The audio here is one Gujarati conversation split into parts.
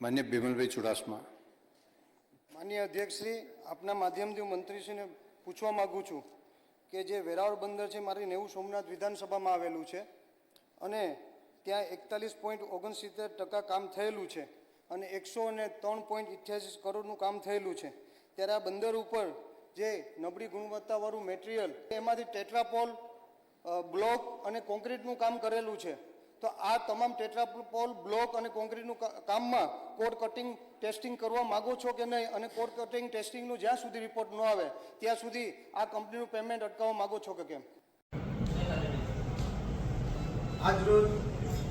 માન્ય બિમલભાઈ ચુડાસમા। માન્ય અધ્યક્ષશ્રી, આપના માધ્યમથી હું મંત્રીશ્રીને પૂછવા માગું છું કે જે વેરાવળ બંદર છે મારી નેવું સોમનાથ વિધાનસભામાં આવેલું છે અને ત્યાં 41.69% કામ થયેલું છે અને 103.88 કરોડનું કામ થયેલું છે। ત્યારે આ બંદર ઉપર જે નબળી ગુણવત્તાવાળું મટીરિયલ એમાંથી ટેટ્રાપોલ, બ્લોક અને કોન્ક્રીટનું કામ કરેલું છે। તો આ તમામ ટેટ્રાપોલ, બ્લોક અને કોન્ક્રીટનું કામમાં કોડ કટિંગ ટેસ્ટિંગ કરવા માગો છો કે નહીં, અને કોડ કટિંગ ટેસ્ટિંગનું જ્યાં સુધી રિપોર્ટ ન આવે ત્યાં સુધી આ કંપનીનું પેમેન્ટ અટકાવવા માગો છો કે કેમ? આજરોજ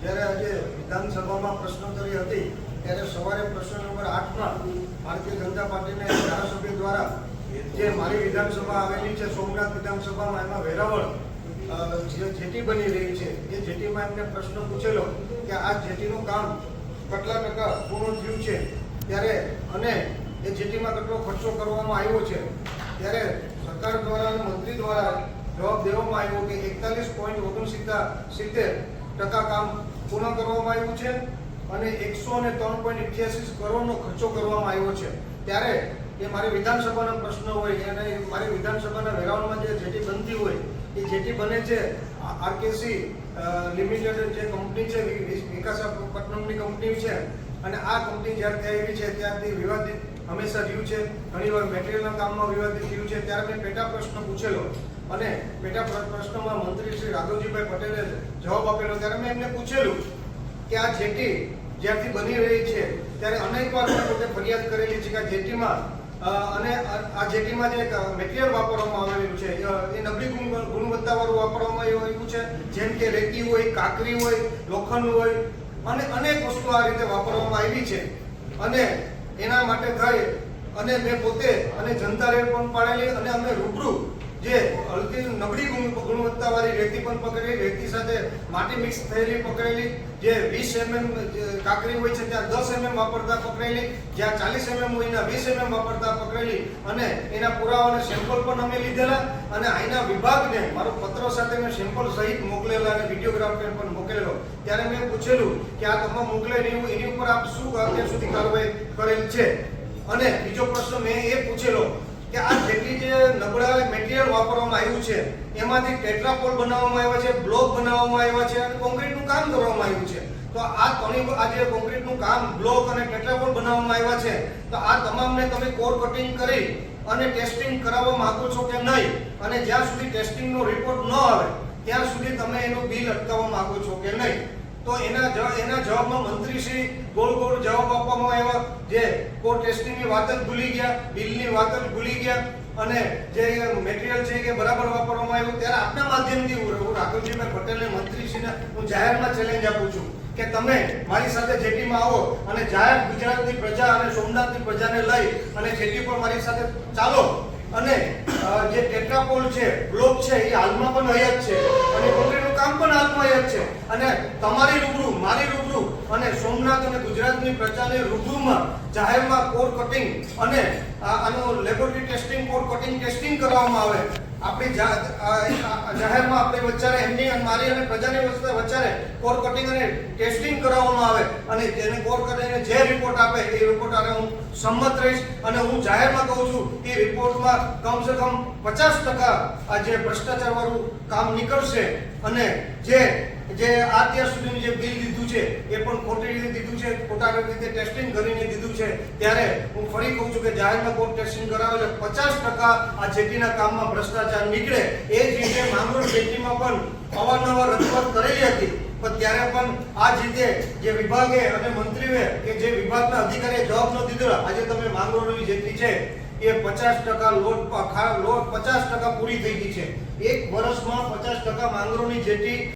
જ્યારે આજે વિધાનસભામાં પ્રશ્નોત્તરી હતી ત્યારે સવારે પ્રશ્ન નંબર 8માં ભારતીય જનતા પાર્ટીના ધારાસભ્ય દ્વારા જે મારી વિધાનસભા આવેલી છે સોમનાથ વિધાનસભામાં, એમાં વેરાવળ જેટી બની રહી છે એ જેટીમાં એમને પ્રશ્ન પૂછેલો કે આ જેટીનું કામ કેટલા ટકા પૂર્ણ થયું છે ત્યારે અને એ જેટીમાં કેટલો ખર્ચો કરવામાં આવ્યો છે ત્યારે સરકાર દ્વારા અને મંત્રી દ્વારા જવાબ દેવામાં આવ્યો કે 41.69% કામ પૂર્ણ કરવામાં આવ્યું છે અને 103.88 કરોડનો ખર્ચો કરવામાં આવ્યો છે। ત્યારે એ મારી વિધાનસભાનો પ્રશ્ન હોય અને મારી વિધાનસભાના વેરાવળમાં જે જેટી બનતી હોય એ જેટી બને છે આરકેસી લિમિટેડ જે કંપની છે, વિકાસપટ્ટનમની કંપની છે અને આ કંપની જ્યારથી આવી છે ત્યારથી વિવાદિત હંમેશા રહ્યું છે। ઘણીવાર મટીરિયલના કામમાં વિવાદિત થયું છે। ત્યારે મેં પેટા પ્રશ્ન પૂછેલો અને પેટા પ્રશ્નમાં મંત્રી શ્રી રાઘવજીભાઈ પટેલે જવાબ આપેલો ત્યારે મેં એમને પૂછેલું કે આ જેટી જ્યારથી બની રહી છે ત્યારે અનેકવાર પોતે ફરિયાદ કરેલી છે કે આ જેટીમાં અને આ જેટીમાં જે મટીરિયલ વાપરવામાં આવેલું છે એ નબળી ગુણવત્તાવાળું વાપરવામાં આવ્યું છે, જેમ કે રેતી હોય, કાંકરી હોય, લોખંડ હોય અને અનેક વસ્તુ આ રીતે વાપરવામાં આવી છે। અને એના માટે થઈ અને મેં પોતે અને જનતા રેડ પણ પાડેલી અને અમે રૂબરૂ જે હલકી નબળી ગુણવત્તાવાળી રેતી પણ પકડેલી, રેતી સાથે માટી મિક્સ થયેલી પકડેલી, જે 20 mm કાંકરી હોય છે ત્યાં 10 mm વાપરતા પકડેલી, જ્યાં 40 mm હોય ત્યાં 20 mm વાપરતા પકડેલી અને એના પુરાવાના સેમ્પલ પણ અમે લીધેલા અને અહીંના વિભાગને મારો પત્ર સાથે મેં સેમ્પલ સહિત મોકલેલા અને વિડીયોગ્રાફર પણ મોકલેલો। ત્યારે મેં પૂછેલું કે આ તમામ મોકલેલી એની ઉપર આપ શું અત્યાર સુધી કાર્યવાહી કરેલ છે? અને બીજો પ્રશ્ન મેં એ પૂછેલો કે આ જેટલી જે નબળા મટીરિયલ વાપરવામાં આવ્યું છે એમાંથી ટેટ્રાપોલ બનાવવામાં આવ્યા છે, બ્લોક બનાવવામાં આવ્યા છે અને કોન્ક્રીટનું કામ કરવામાં આવ્યું છે। તો આ જે કોન્ક્રીટનું કામ, બ્લોક અને ટેટ્રાપોલ બનાવવામાં આવ્યા છે તો આ તમામને તમે કોર કટિંગ કરી અને ટેસ્ટિંગ કરાવવા માંગો છો કે નહીં, અને જ્યાં સુધી ટેસ્ટિંગનો રિપોર્ટ ન આવે ત્યાં સુધી તમે એનું બિલ અટકાવવા માંગો છો કે નહીં? તો એના જવાબમાં મંત્રીશ્રી ગોળ જવાબ આપવામાં આવ્યા, જે કોર ટેસ્ટિંગની વાત જ ભૂલી ગયા, બિલની વાત જ ભૂલી ગયા અને જે મટીરિયલ છે કે બરાબર વાપરવામાં આવ્યું। ત્યારે આપના માધ્યમથી હું રાઘવજીભાઈ પટેલને મંત્રીશ્રીને હું જાહેરમાં ચેલેન્જ આપું છું કે તમે મારી સાથે જેટીમાં આવો અને જાહેર ગુજરાતની પ્રજા અને સોમનાથની પ્રજાને લઈ અને જેટી પર મારી સાથે ચાલો અને જે ટેટ્રાપોલ છે, બ્લોક છે એ હાલમાં પણ હયાત છે અને કોન્ક્રીટનું કામ પણ હાલમાં હયાત છે અને તમારી રૂબરૂ, મારી રૂબરૂ અને સોમનાથ અને ગુજરાતની પ્રજાની રૂબરૂમાં જાહેરમાં કોર કટિંગ અને આનું laboratory testing, core cutting testing કરવામાં આવે। આપણી જાહેરમાં આપણે વચ્ચે એમની અને મારી અને પ્રજાની વચ્ચે કોર કટિંગ અને ટેસ્ટિંગ કરાવવામાં આવે અને તેને કોર કરીને જે રિપોર્ટ આપે એ રિપોર્ટ આને હું સંમત રહીશ અને હું જાહેરમાં કહું છું કે રિપોર્ટમાં કમસે કમ 50% આ જે ભ્રષ્ટાચારવાળું કામ નીકળશે અને જે અત્યાર સુધીનું જે બિલ દીધું છે એ પણ ખોટી રીતે દીધું છે, ખોટા રીતે ટેસ્ટિંગ કરીને દીધું છે। ત્યારે હું ફરી કહું છું કે જાહેરમાં કોર ટેસ્ટિંગ કરાવે એટલે 50% આ જેટીના કામમાં ભ્રષ્ટાચાર નીકળે। એ જ રીતે માંગરોળ જેટીમાં પણ અવારનવાર રજૂઆત કરેલી હતી પણ ત્યારે પણ આ જ રીતે જે વિભાગે અને મંત્રીએ કે જે વિભાગના અધિકારીએ જવાબ ન દીધો, આજે તમે માંગરોળની જેટી છે એ 50% લોટ 50% પૂરી થઈ ગઈ છે। એક વર્ષમાં 50% માંગરોળની જેટી